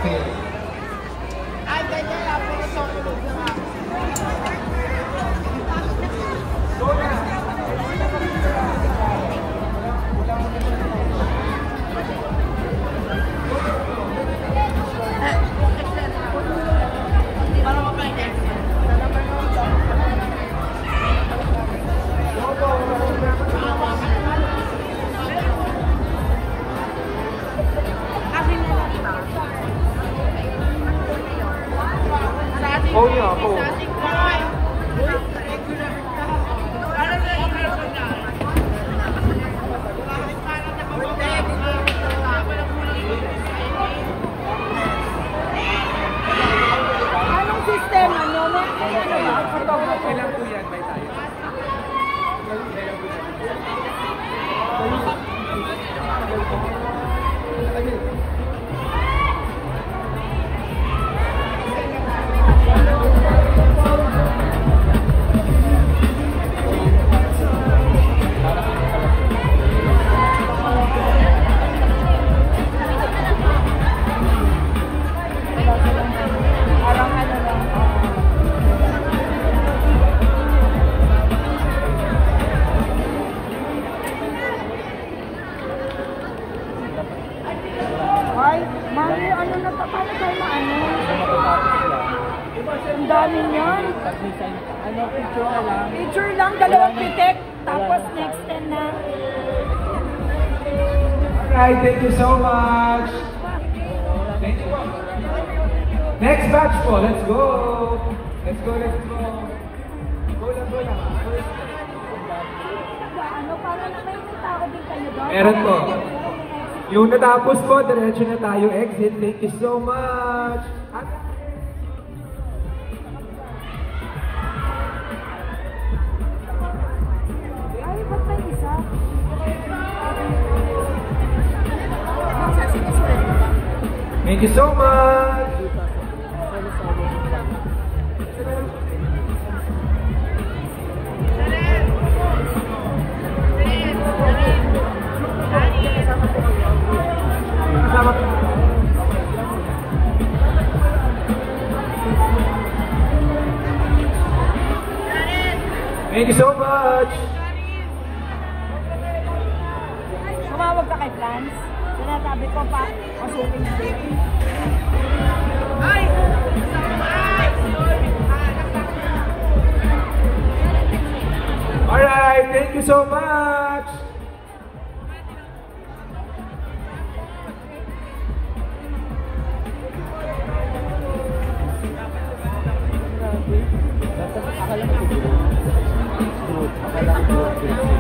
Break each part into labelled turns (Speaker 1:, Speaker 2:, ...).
Speaker 1: Okay.
Speaker 2: Ay, ganyan lang. Pero sorry lang naman.
Speaker 1: Oh yeah, po.
Speaker 2: Anong system? Ano ba?
Speaker 1: Kailan po yan? May tayo.
Speaker 2: Ay, Mami, ano na pa? Paano tayo maano? Ang dami niyan.
Speaker 3: Ano, picture ka lang.
Speaker 2: Picture lang, dalawang pitik. Tapos next 10 na.
Speaker 1: Alright, thank you so much. Thank you. Next batch po, let's go. Let's go, let's go. Go lang, go lang.
Speaker 2: Ano, parang may tao din kayo doon?
Speaker 1: Meron po. Yung natapos po, diretso na tayo exit. Thank you so much.
Speaker 2: Ay, ba't may isa?
Speaker 1: Thank you so much. Thank you so much.
Speaker 2: Tumawag ka kay Franz. Sinasabi ko pa, masukin siya. Ay!
Speaker 1: Alright, thank you so much.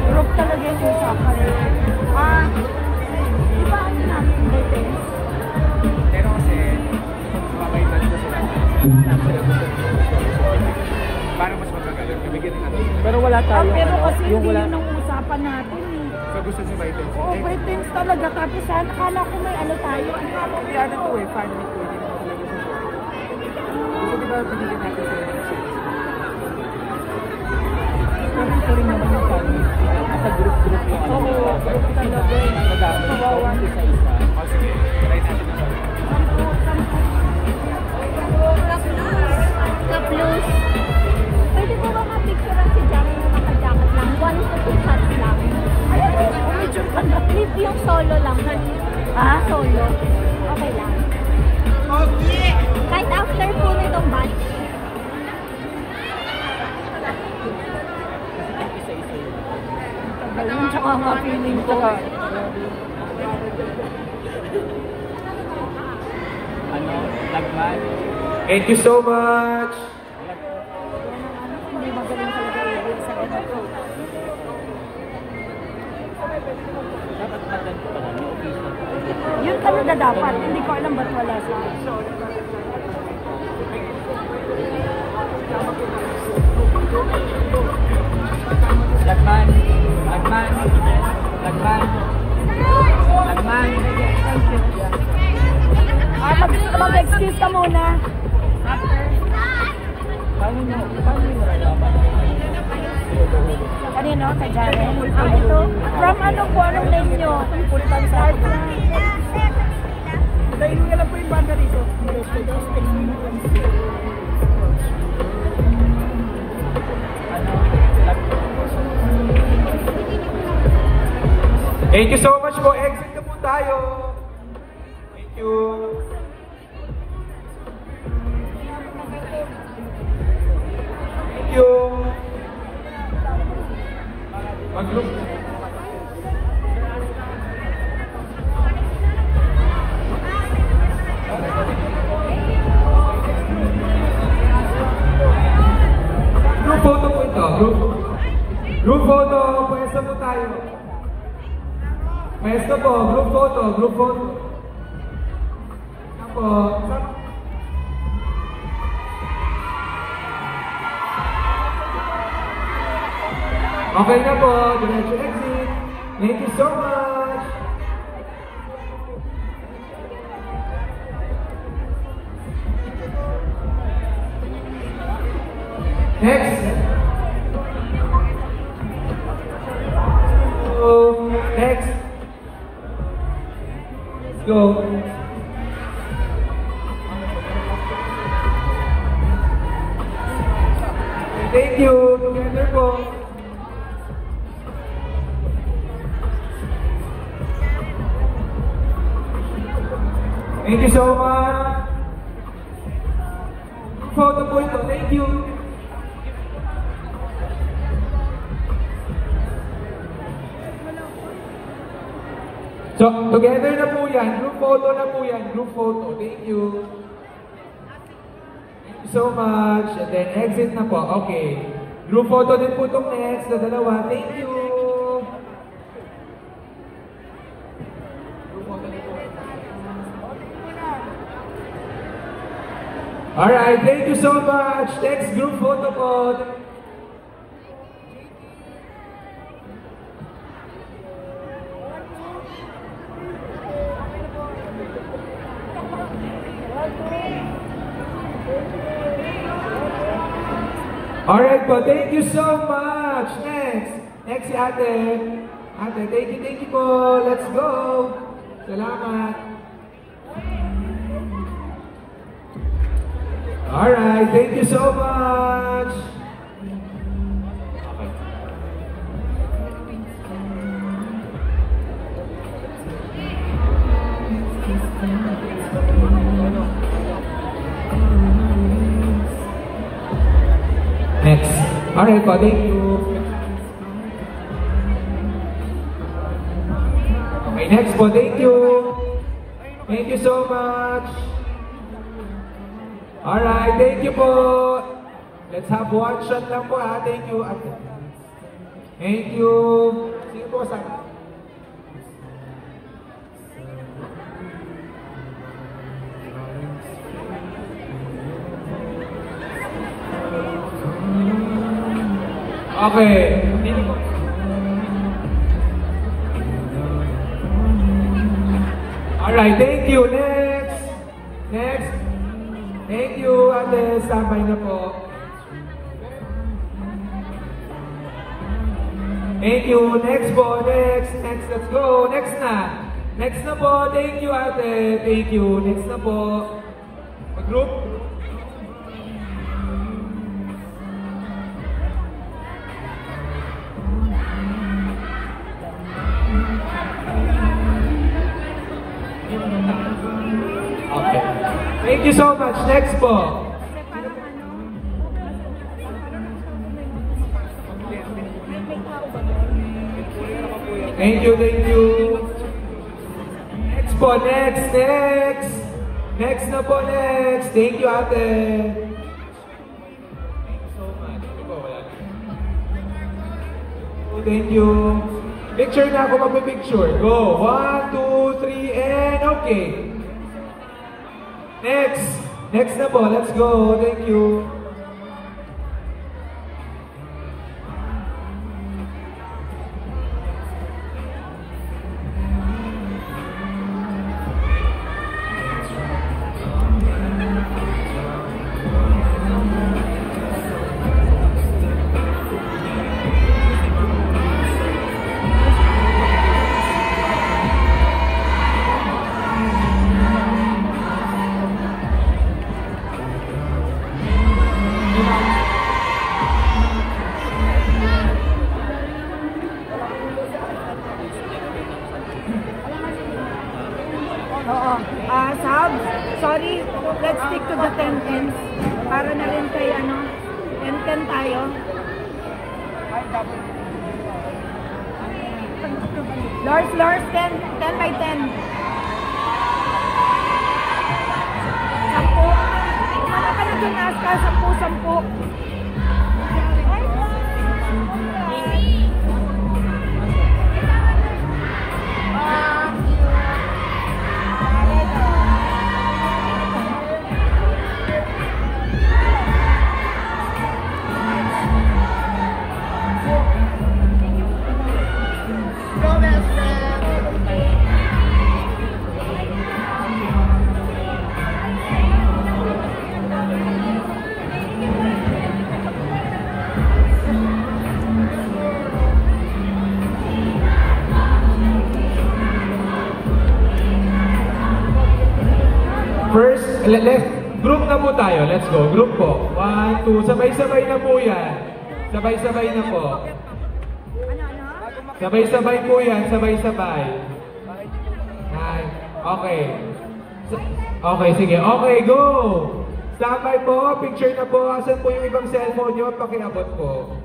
Speaker 2: Group talaga yung usapan. Ah, di ba ano namin dito?
Speaker 1: Pero kasi, mabaitan ko sila. Para mas magagaling, bibigyan din natin.
Speaker 3: Pero wala tayo.
Speaker 2: Pero kasi
Speaker 3: yung
Speaker 2: hindi
Speaker 3: wala.
Speaker 2: yun ang usapan natin eh.
Speaker 1: So gusto niyo ba ito?
Speaker 2: Oo, pretense talaga. Tapos sana, akala ko may ano tayo.
Speaker 1: Kaya na to eh, paano ito? Hindi naman talaga sa gusto ko ba binigyan natin sa
Speaker 3: Parang ko rin naman yung family. Nasa group-group yung ano.
Speaker 2: Oo, group talaga.
Speaker 3: Madami.
Speaker 2: Kawawa.
Speaker 3: Isa-isa.
Speaker 1: O sige, try natin ito.
Speaker 2: Ka-plus. Pwede po ba ma-picturean si Johnny na naka-jacket lang? 1 to 2 shots lang. Ayun, picture ka na. Clip yung solo lang. Ah, solo. Okay lang. Okay! Kahit after po nitong batch. Ayun, tsaka nga feeling ko.
Speaker 3: Ano? Lagman.
Speaker 1: Thank you so much.
Speaker 2: Hindi magaling talaga i-read sa ganito.
Speaker 3: Dapat patan ko pala. Yung occasion.
Speaker 2: Yun talaga dapat. Hindi ko alam ba't wala sa
Speaker 3: Lagman. Lagman. Lagman. Lagman.
Speaker 2: Thank you. Mag-excuse ka muna.
Speaker 3: Paano nyo nalalaman?
Speaker 2: Kanino? Kay Jaren? Ah, ito? From ano po? Anong name nyo? Full-time start na. Dahil nga lang po yung banda rito.
Speaker 1: Thank you so much po. Exit na po tayo. Thank you. Thank you. Mag-group. Group photo po ito. Group photo. Pwesto po tayo. Pwesto po. Group photo. Group photo. Apo. Okay na po. Diretso exit. Thank you so much. Next. So, next. Let's go. Thank you. Together po. Thank you so much. Photo po ito. Thank you. So, together na po yan. Group photo na po yan. Group photo. Thank you. Thank you so much. And then, exit na po. Okay. Group photo din po itong next na dalawa. Thank you. Group photo din po. Alright. Thank you so much. Next group photo po. Alright po, thank you so much. Next si ate. Ate, thank you po. Let's go. Salamat. Alright, thank you so much. Next. Alright po, thank you. Okay, next po, thank you. Thank you so much. Alright, thank you po. Let's have one shot lang po ha. Thank you. Thank you. Sige po, sana. Okay. Alright, thank you. Next. Thank you, ate. Standby na po. Thank you. Next po. Next. Let's go. Next na po. Thank you, ate. Thank you. Next na po. Mag-group. Okay. Thank you so much. Next po. Thank you. Next po. Next na po. Thank you, ate. Thank you so much. Thank you. Picture na ako, magpipicture. Go. 1, 2, 3, and okay. Next na po. Let's go. Thank you.
Speaker 2: Sab, sorry, let's stick to the 10-10. Para na rin kay 10-10 tayo. Lors, 10 by 10. 10. Umano ka na dun, Aska, 10.
Speaker 1: First, group na po tayo. Let's go. Group po. 1, 2. Sabay-sabay na po yan. Sabay-sabay na po. Sabay-sabay po yan. Sabay-sabay. Okay. Okay, sige. Okay, go! Standby po. Picture na po. Asan po yung ibang cellphone nyo? Pakiabot po.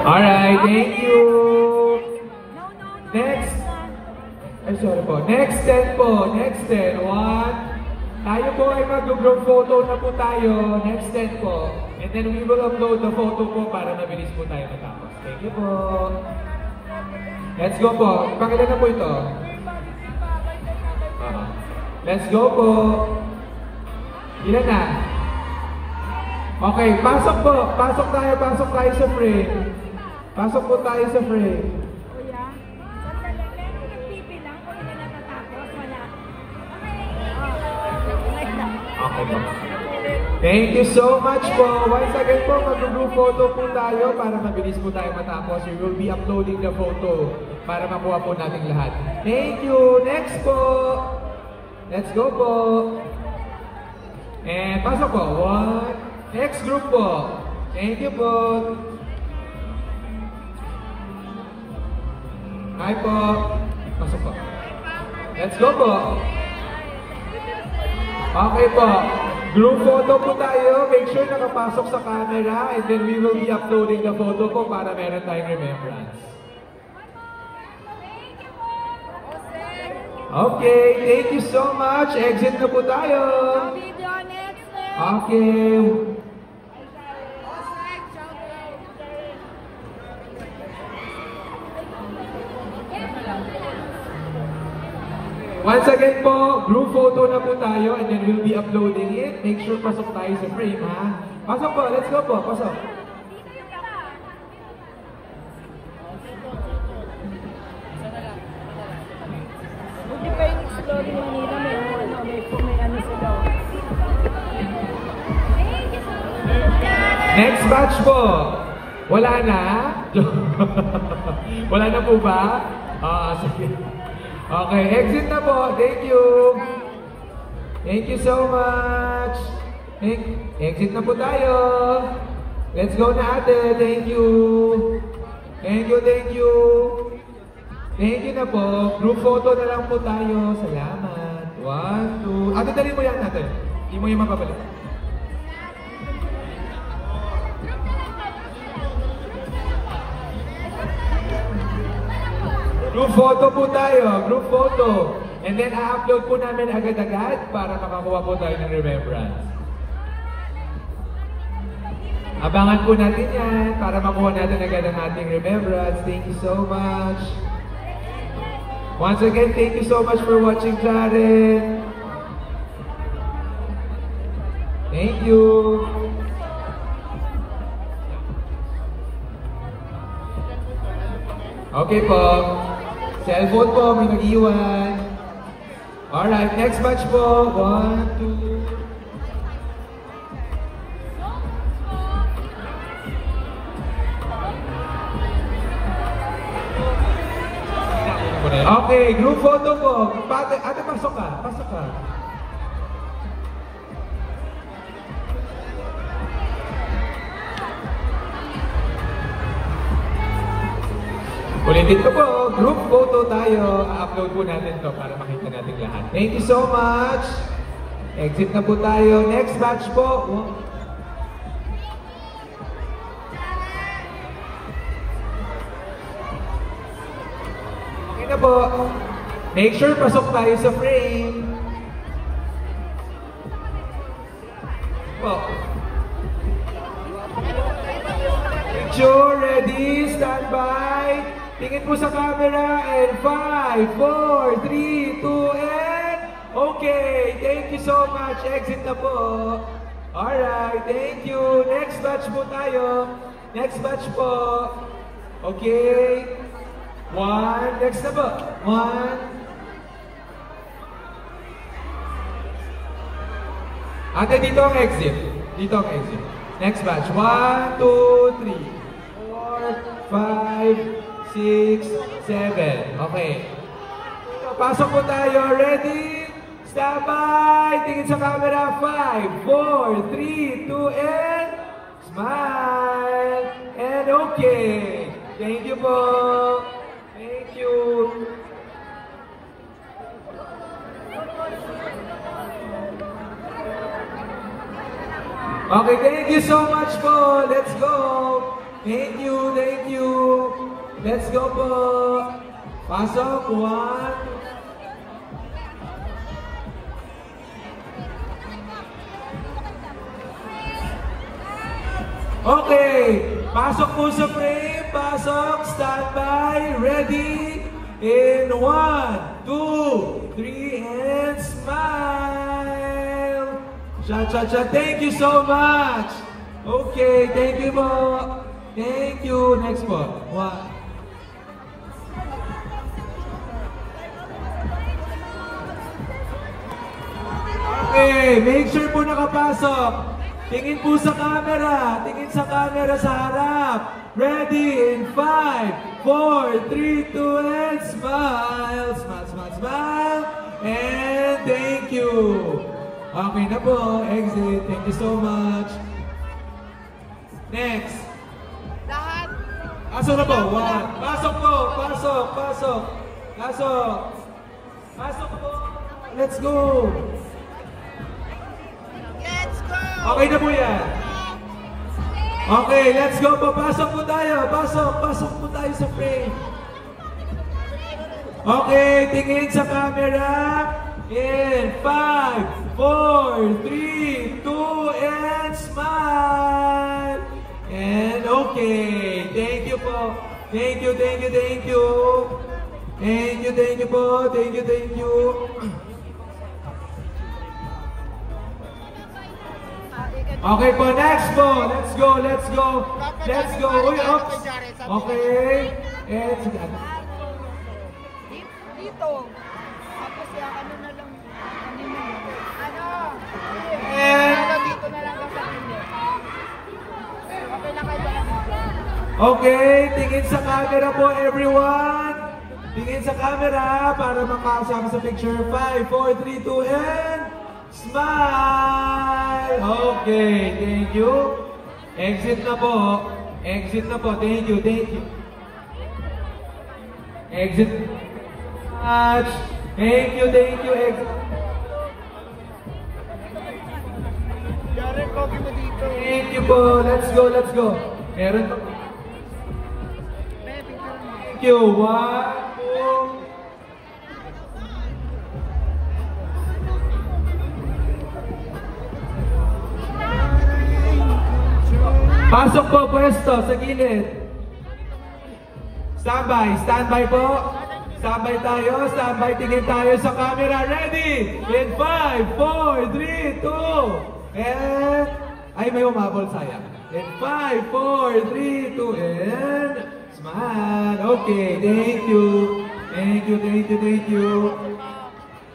Speaker 1: Alright, thank you. Next. Ay, sorry po. Next 10 po. Next 10. 1. Tayo po ay mag-group photo na po tayo. Next 10 po. And then we will upload the photo po para mabilis po tayo matapos. Thank you po. Let's go po. Pakita na po ito. Let's go po. Ilan na? Okay, pasok po. Pasok tayo sa frame. Pasok po tayo sa frame.
Speaker 2: Kuya, sandali. Meron nagpipilang kung ilan na natapos. Wala.
Speaker 1: Okay po. Thank you so much po. Once again po, mag-group photo po tayo para mabilis po tayo matapos. We will be uploading the photo para makuha po natin lahat. Thank you. Next po. Let's go po. And pasok po. 1. Next group po. Thank you po. Hi po. Pasok po. Let's go po. Okay po. Group photo po tayo. Make sure nakapasok sa camera and then we will be uploading the photo po para meron tayong remembrance. Okay, thank you so much. Exit na po tayo. Okay. Once again po, group photo na po tayo and then we'll be uploading it. Make sure pasok tayo sa frame, ha? Pasok po, let's go po, pasok.
Speaker 2: Buti pa yung Exploring Manila, may ano sila.
Speaker 1: Next batch po. Wala na? Wala na po ba? Sige. Okay, exit na po. Thank you. Thank you so much. Exit na po tayo. Let's go na ate. Thank you. Thank you, thank you. Thank you na po. Group photo na lang po tayo. Salamat. 1, 2. Ate, dali mo yan natin. Hindi mo yung mapabalik. Group photo po tayo, group photo. And then, i-upload po namin agad-agad para makakuha po tayo ng remembrance. Abangan po natin yan para makuha natin agad ang ating remembrance. Thank you so much. Once again, thank you so much for watching, Jaren. Thank you. Okay po. Cellphone po, may nag-iwan. Alright, next batch po. 1, 2. Okay, group photo po. Ate, pasok ka. Pasok ka. Ulitin ko po, group photo tayo. I-upload po natin to para makita natin lahat. Thank you so much. Exit na po tayo. Next batch po. Okay na po. Make sure pasok tayo sa frame. Po. Picture, ready, stand by. Tingin po sa camera and 5, 4, 3, 2, and okay. Thank you so much. Exit na po. Alright, thank you. Next batch po tayo. Next batch po. Okay. 1, next na po. 1. Ate, dito ang exit. Dito ang exit. Next batch. 1, 2, 3, 4, 5, 6, 7. Okay. Pasok po tayo. Ready? Stand by. Tingin sa camera. 5, 4, 3, 2, and smile. And okay. Thank you po. Thank you. Okay, thank you so much po. Let's go. Thank you, thank you. Let's go po. Pasok, 1. Okay, pasok po sa frame. Pasok, standby, ready. In 1, 2, 3, and smile. Cha-cha-cha, thank you so much. Okay, thank you po. Thank you. Next po. 1. Okay, make sure po nakapasok. Tingin po sa camera. Tingin sa camera sa harap. Ready in 5, 4, 3, 2, and smile. Smile, smile, smile. And thank you. Okay na po. Exit. Thank you so much. Next.
Speaker 4: Lahat.
Speaker 1: Pasok na po. 1. Pasok po. Pasok. Pasok. Pasok. Pasok po. Let's go.
Speaker 4: Let's go.
Speaker 1: Okay na po yan. Okay, let's go po. Pasok po tayo. Pasok. Pasok po tayo sa frame. Okay, tingin sa camera. In 5, 4, 3, 2, and smile. And okay. Thank you po. Thank you, thank you, thank you. Thank you, thank you po. Thank you, thank you. Okay po, next po. Let's go, let's go. Let's go. Uy, oops. Okay. And
Speaker 4: Dito. Tapos yung ano na lang. Ano? Dito na lang sa hindi. Okay na kayo.
Speaker 1: okay, tingin sa camera po everyone. Tingin sa camera para makasama sa picture. 5, 4, 3, 2, and smile! Okay, thank you. Exit na po. Exit na po. Thank you, thank you. Exit. Thank you, thank you. Exit.
Speaker 4: Yari, copy mo dito.
Speaker 1: Thank you po. Let's go, let's go. Meron pa. Thank you. 1, 2. Pasok po, pwesto, sa gilid. Standby, standby po. Standby tayo, standby, tingin tayo sa camera. Ready? In 5, 4, 3, 2, and... Ay, may umabol, sayang. In 5, 4, 3, 2, and... Smile. Okay, thank you. Thank you, thank you, thank you.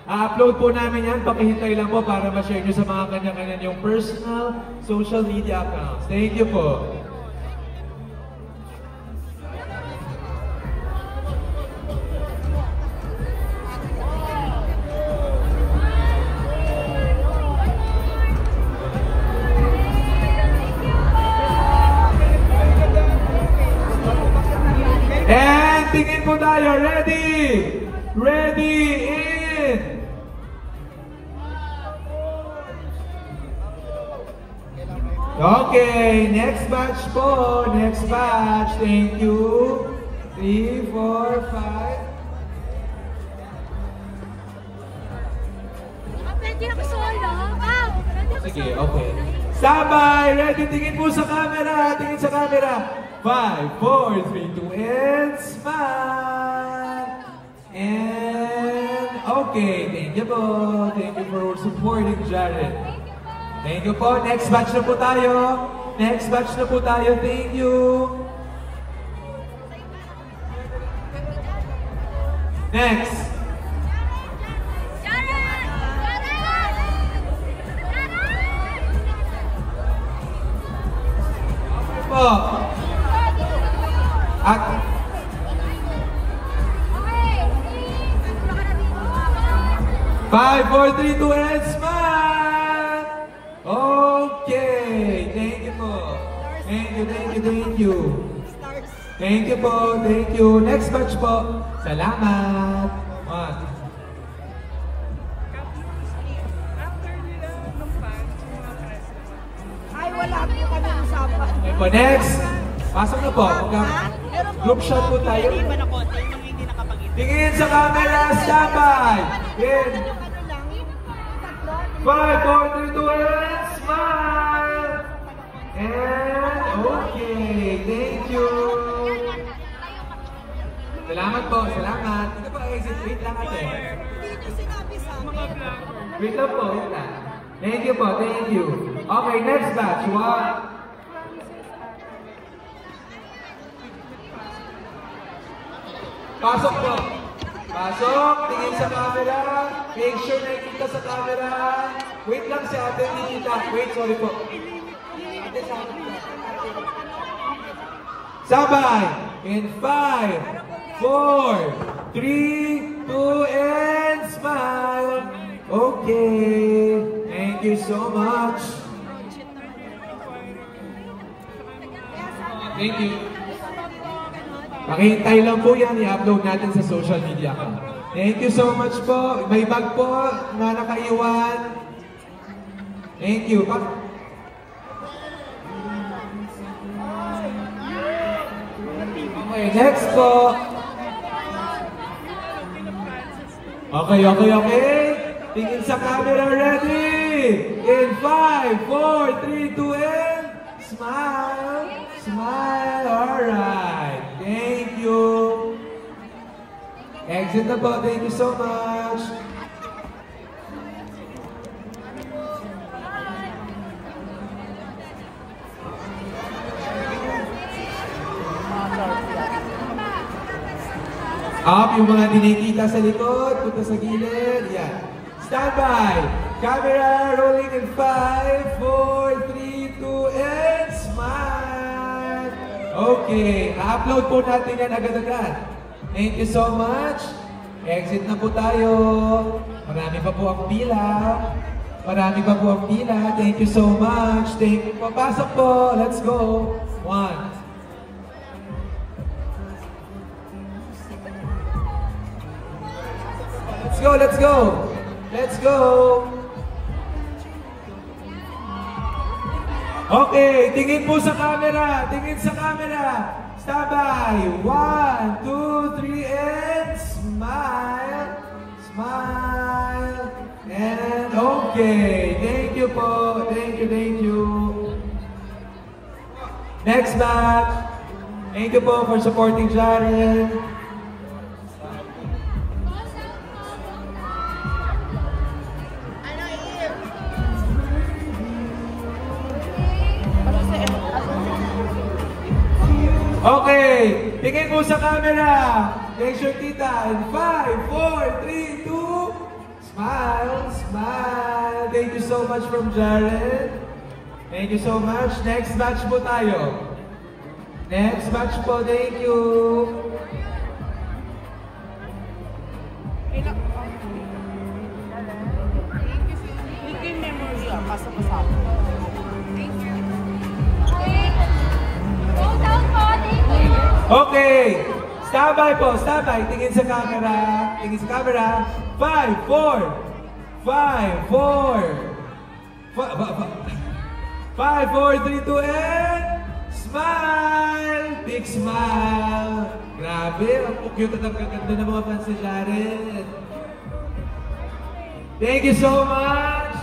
Speaker 1: I-upload po namin yan, pakihintay lang po para ma-share nyo sa mga kanya-kanya yung personal social media accounts. Thank you po. Okay, next batch po. Next batch. Thank you. 3, 4, 5.
Speaker 2: Pwede ako solo.
Speaker 1: Sige, okay. Sabay! Ready? Tingin po sa camera. Tingin sa camera. 5, 4, 3, 2, and smile! And okay. Thank you po. Thank you for supporting Jared. Thank you po. Next batch na po tayo. Next batch na po tayo. Thank you. Next. Po. At 5, 4, 3, 2, and smile! Okay, thank you po. Thank you, thank you, thank you. Thank you po, thank you. Next batch po. Salamat. One.
Speaker 4: Ay, wala po kami usapan.
Speaker 1: Okay po, next. Pasok na po. Group shot po tayo. Tingin sa camera, standby. In 5, 4, 3, 2, and smile. And okay, thank you. Salamat po, salamat. Ito po, exit. Wait lang ate. Wait lang po, wait lang. Thank you po, thank you. Okay, next batch. One. Pasok po. Pasok, tingin sa camera. Make sure na ikita sa camera. Wait lang si ate, hindi kita. Wait, sorry po. Ate, sabay. In 5, 4, 3, 2, and smile. Okay. Thank you so much. Thank you. Pakihintay lang po yan, i-upload natin sa social media ko. Thank you so much po. May bag po na nakaiwan. Thank you. Okay, next po. Okay. Tingin sa camera, ready? In 5, 4, 3, 2, and smile. Smile, alright. Thank you. Exit na po. Thank you so much. Up, yung mga dinikita sa likod, punta sa gilid. Yan. Stand by. Camera rolling in 5, 4, 3, 2, and smile. Okay. Na-upload po natin yan agad-agad. Thank you so much. Exit na po tayo. Marami pa po ang pila. Marami pa po ang pila. Thank you so much. Thank you. Papasok po. Let's go. 1. Let's go, let's go. Let's go. Okay, tingin po sa camera. Tingin sa camera. Standby. 1, 2, 3, and smile. Smile. And okay. Thank you po. Thank you, thank you. Next batch. Thank you po for supporting Jared. Okay, tingin po sa camera. Make sure kita. In 5, 4, 3, 2. Smile, smile. Thank you so much from Jared. Thank you so much. Next batch po tayo. Next batch po. Thank you. Okay, standby po, standby. Tingin sa camera. Tingin sa camera. 5, 4, 5, 4. 5, 4, 3, 2, and smile! Big smile! Grabe, ang cute at ang gaganda ng mga fans ni Jared. Thank you so much!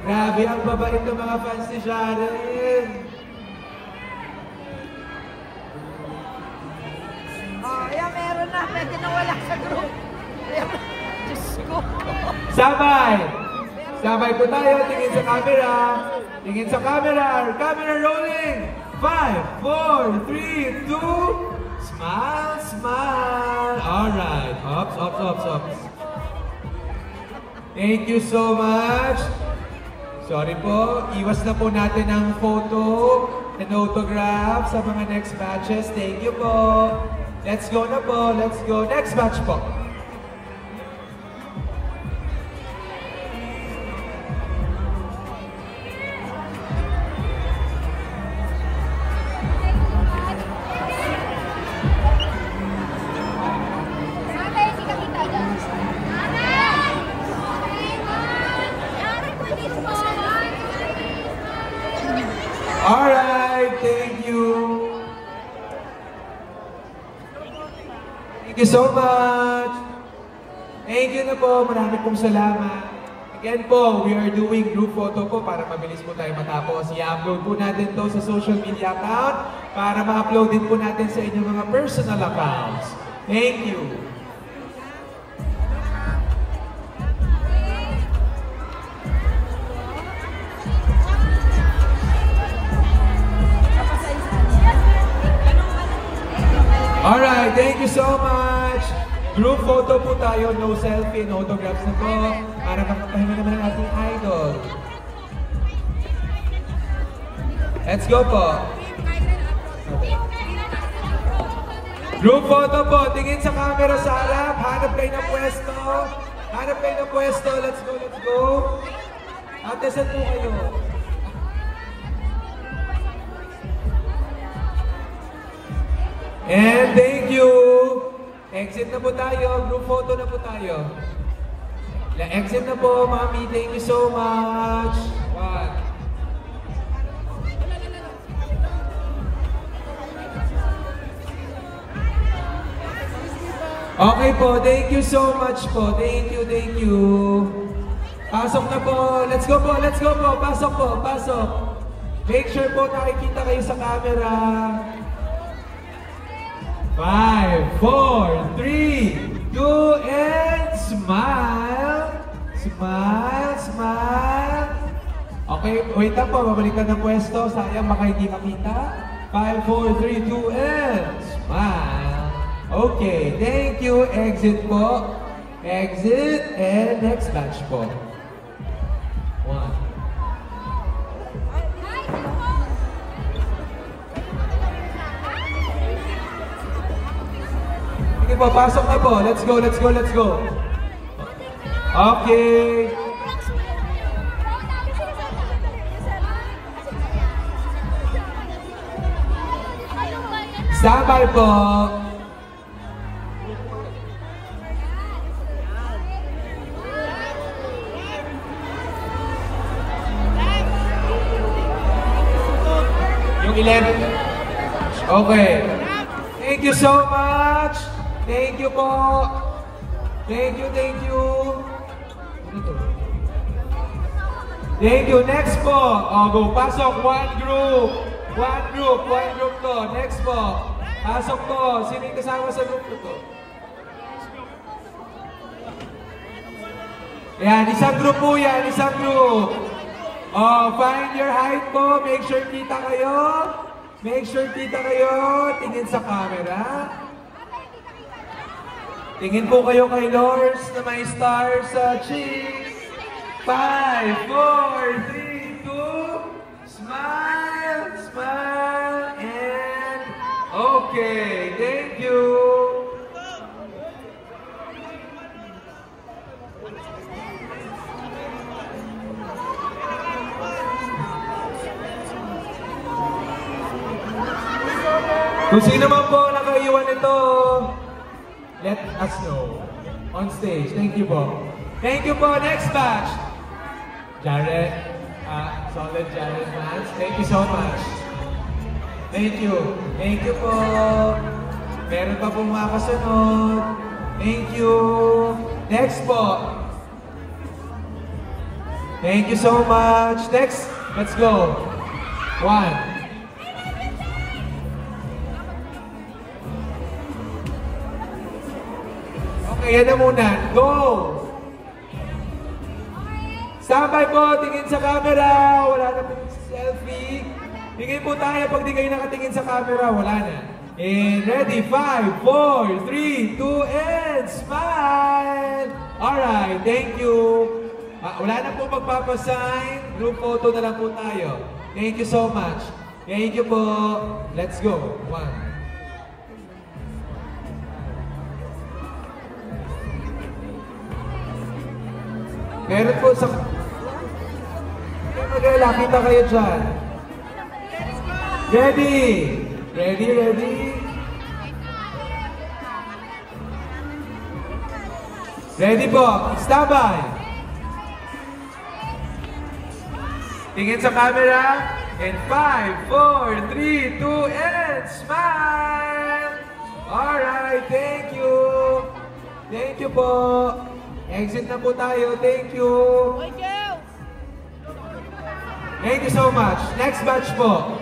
Speaker 1: Grabe, ang babait ng mga fans ni Jared.
Speaker 4: Oh, ayan, meron na. Medyo nawala sa group. Ayan, Diyos ko.
Speaker 1: Sabay! Sabay po tayo. Tingin sa camera. Tingin sa camera. Camera rolling. 5, 4, 3, 2. Smile, smile. Alright. Ups, ups, ups, ups. Thank you so much. Sorry po. Iwas na po natin ang photo and autograph sa mga next batches. Thank you po. Let's go na po. Let's go. Next batch po. Alright, thank you. Thank you so much. Thank you na po. Marami pong salamat. Again po, we are doing group photo po para mabilis po tayo matapos. I-upload po natin to sa social media account para ma-upload din po natin sa inyong mga personal accounts. Thank you. Alright, thank you so much. Group photo po tayo, no selfie, no autographs na po. Para makapahinga naman ang ating idol. Let's go po. Group photo po, tingin sa camera sa harap. Hanap kayo ng pwesto. Hanap kayo ng pwesto. Let's go, let's go. Ate, saan po kayo? And thank you! Exit na po tayo. Group photo na po tayo. Exit na po, Mami. Thank you so much. One. Okay po. Thank you so much po. Thank you, thank you. Pasok na po. Let's go po, let's go po. Pasok po, pasok. Make sure po nakikita kayo sa camera. 5, 4, 3, 2, and smile! Smile, smile! Okay, wait lang po, babalikan ng pwesto. Sayang baka hindi makita. 5, 4, 3, 2, and smile! Okay, thank you. Exit po. Exit, and next batch po. 1. Sige po, pasok na po. Let's go, let's go, let's go. Okay. Standby po. Yung 11. Okay. Thank you so much. Thank you po. Thank you, thank you. Thank you. Next po. Go. Pasok. One group. One group. One group to. Next po. Pasok po. Sino yung kasama sa group to? Yan. Isang group po yan. Isang group. Find your height po. Make sure kita kayo. Make sure kita kayo. Tingin sa camera. Tingin po kayo kay Lors na may star sa cheeks. 5, 4, 3, 2. Smile, smile, and okay. Thank you. Kung sino man po nakaiwan ito, let us know on stage. Thank you po. Thank you po. Next batch. Jared, Solid Giant fans. Thank you so much. Thank you. Thank you po. Meron pa pong mga kasunod. Thank you. Next po. Thank you so much. Next, let's go. 1. Okay, yan na muna. Go! Standby po, tingin sa camera. Wala na po selfie. Tingin po tayo pag di kayo nakatingin sa camera. Wala na. And ready, 5, 4, 3, 2, and smile! Alright, thank you. Wala na po magpapasign. Group photo na lang po tayo. Thank you so much. Thank you po. Let's go. 1. Meron po sa... Magala, kita kayo dyan. Ready! Ready, ready? Ready po. Standby. Tingin sa camera. And 5, 4, 3, 2, and smile! Alright, thank you. Thank you po. Exit na po tayo. Thank you. Thank you so much. Next batch po.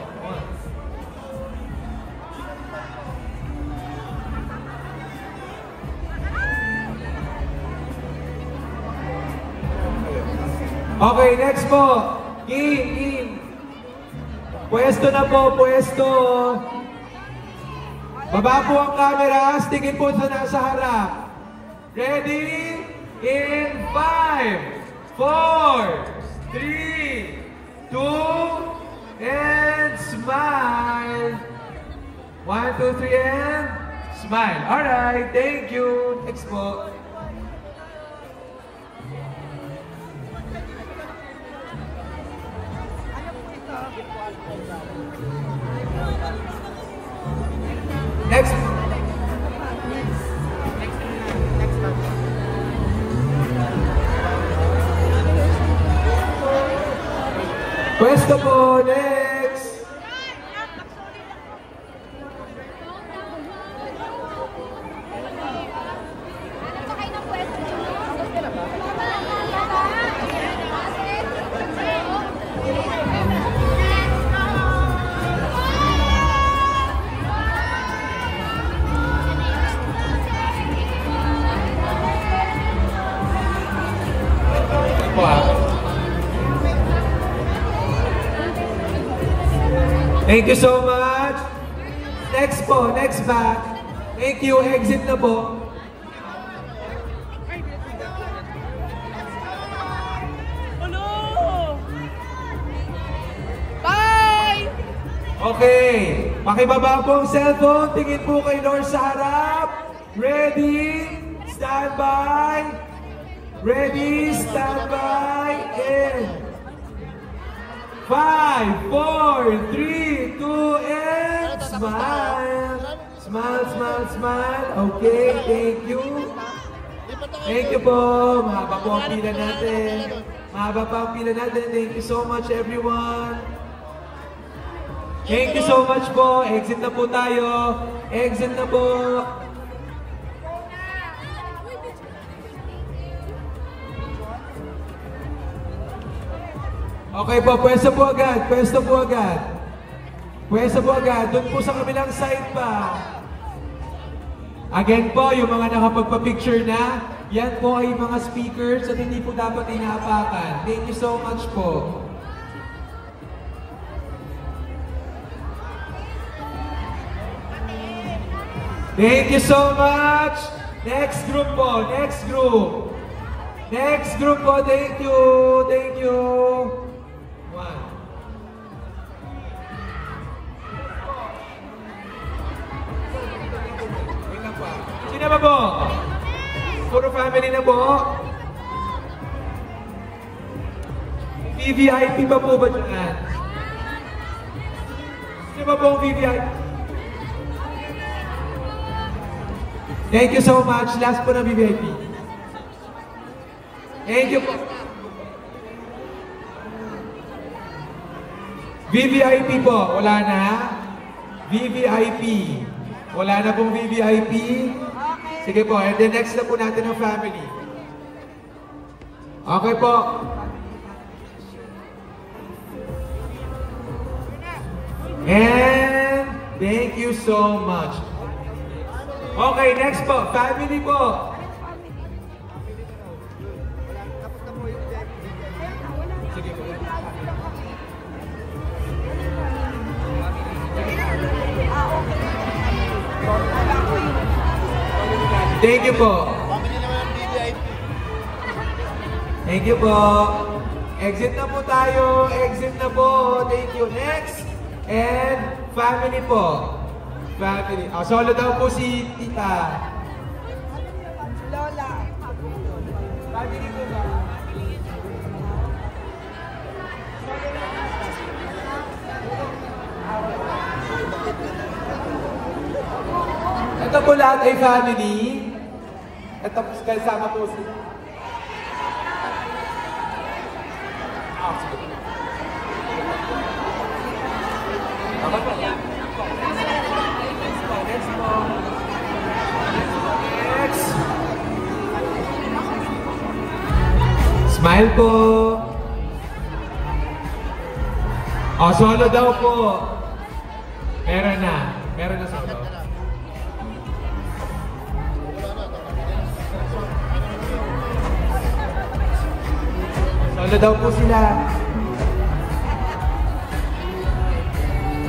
Speaker 1: Okay, next po. Kim. Pwesto na po, pwesto. Baba po ang camera. Tingin po sa nasa harap. Ready? In 5, 4, 3, 2, and smile. 1, 2, 3, and smile. Alright, thank you. Next po. Next. Pwesto po, next! Thank you so much. Next po, next back. Thank you, exit na po.
Speaker 4: Bye!
Speaker 1: Okay, pakibaba po ang cellphone. Tingin po kay Lord sa harap. Ready, stand by. Ready, stand by, and 5, 4, 3, 2, and smile. Smile, smile, smile. Okay, thank you. Thank you po. Mahaba po ang pila natin. Mahaba pa ang pila natin. Thank you so much, everyone. Thank you so much po. Exit na po tayo. Exit na po. Okay po, pwesto po agad. Pwesto po agad. Pwesto po agad. Doon po sa kabilang side pa. Again po, yung mga nakapagpa-picture na, yan po ay mga speakers at hindi po dapat inaapakan. Thank you so much po. Thank you so much. Next group po, next group. Next group po, thank you. Thank you. Sino ba po? Puro family na po? VVIP pa po ba dyan? Sino ba po ang VVIP? Thank you so much. Last po na VVIP. Thank you po. VVIP po, wala na. VVIP. Wala na pong VVIP. Sige po, and then next na po natin ang family. Okay po. And thank you so much. Okay, next po, family po. Sige po. Thank you po. Thank you po. Exit na po tayo. Exit na po. Thank you. Next. And family po. Family. Oh, solo daw po si Tita.
Speaker 4: Lola.
Speaker 1: Family po ba? Ito po lahat ay family. Ito po kasama po si... Next. Smile po. Oh, solo daw po. Meron na. Meron na solo. Solo daw po sila.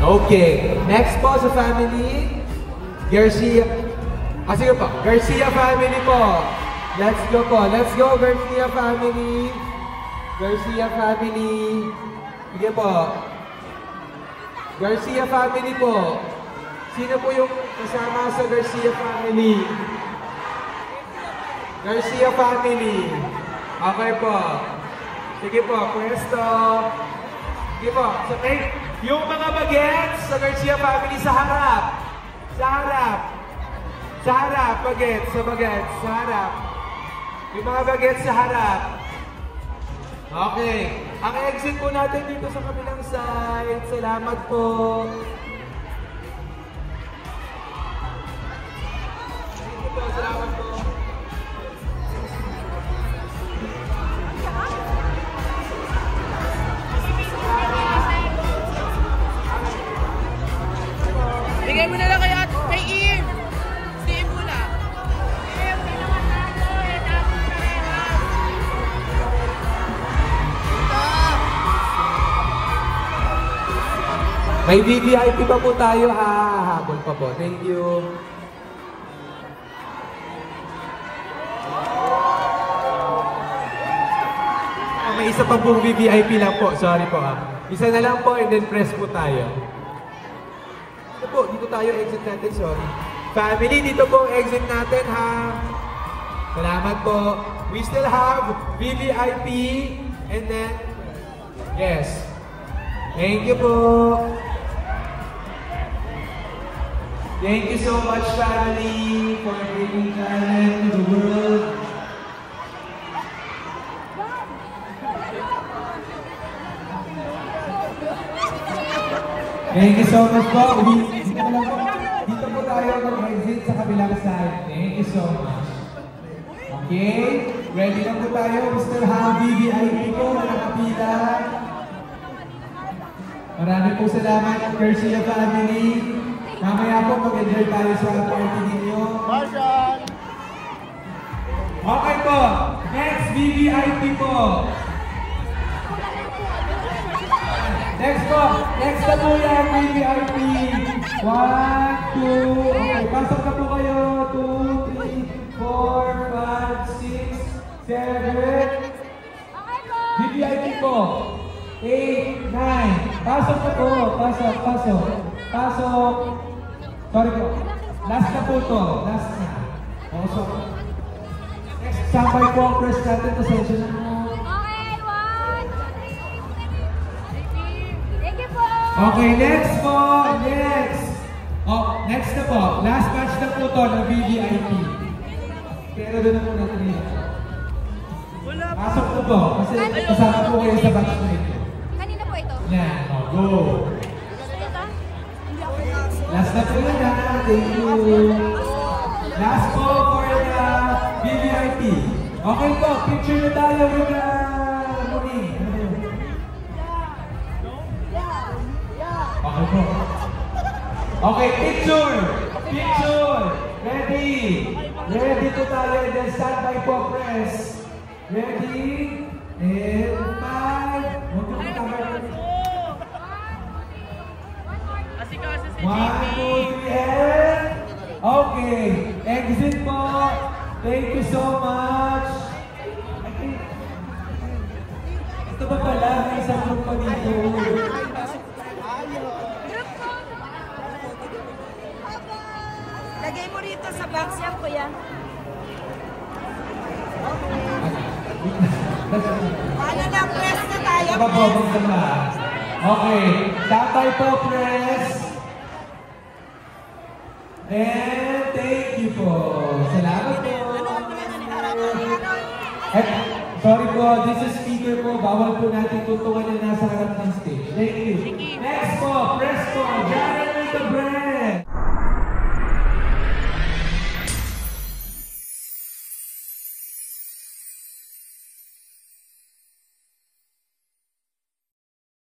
Speaker 1: Okay. Next po sa family. Garcia. Ah, sige po. Garcia family po. Let's go po. Let's go, Garcia family. Garcia family. Sige po. Garcia family po. Sino po yung kasama sa Garcia family? Garcia family. Okay po. Sige po, pwesto. Sige po. So, yung mga bagets sa Garcia family sa harap. Sa harap. Sa harap, bagets. Sa bagets. Sa harap. Yung mga bagets sa harap. Okay. Ang exit po natin dito sa kabilang side. Salamat po. Thank you po. Salamat po.
Speaker 4: Bigay mo na lang kay Eve. Si Eve muna.
Speaker 1: May VVIP pa po tayo ha. Habol pa po. Thank you. Oh, may isa pa pong VVIP lang po. Sorry po ha. Isa na lang po and then press po tayo. Dito po. Dito tayo exit natin. Sorry. Family, dito po exit natin ha. Salamat po. We still have VVIP and then yes. Thank you po. Thank you so much, family, for bringing talent to the world. Thank you so much po. Dito po tayo mag-exit sa kabilang side. Thank you so much. Okay? Ready na po tayo. We still have VVIP po na nakapila. Marami po salamat, Garcia family. Mamaya po mag-enjoy tayo sa party ninyo. Okay po. Next, VVIP po. Next po. Next na po yan, VVIP. 1, 2. Okay, pasok na po kayo. 2, 3, 4, 5, 6, 7. VVIP po. 8, 9. Pasok na po. Pasok, pasok. Pasok. Sorry po. Last na po to. Last na. Also. Next, sampay po ang press natin. Pasensya na po.
Speaker 2: Okay, 1. Thank you po.
Speaker 1: Okay, next po. Next. Oh, next na po. Last batch na po to ng VVIP. Pero doon na po natin yun. Pasok na po. Kasi kasama po kayo sa batch na ito.
Speaker 2: Kanina po ito.
Speaker 1: Yan. Okay. Go. Last na po yun ha. Thank you. Last po for the BVIP. Okay po, picture na tayo with the Muni. Okay po. Okay, picture. Picture. Ready. Ready po tayo. And then stand by po, press. Ready. And 5. Huwag yung kamera. 1, 2, 3, and... Okay. Exit po. Thank you so much. Ito ba pala? May isang group pa dito.
Speaker 2: Lagay mo rito sa box yan, kuya. Paano na, press na tayo, press.
Speaker 1: Okay, tatay po, press. And thank you po. Salamat po. Sorry po, this is speaker po. Bawal po natin tutukan na nasa harap ng stage. Thank you. Next po, press po. Janet with the brand.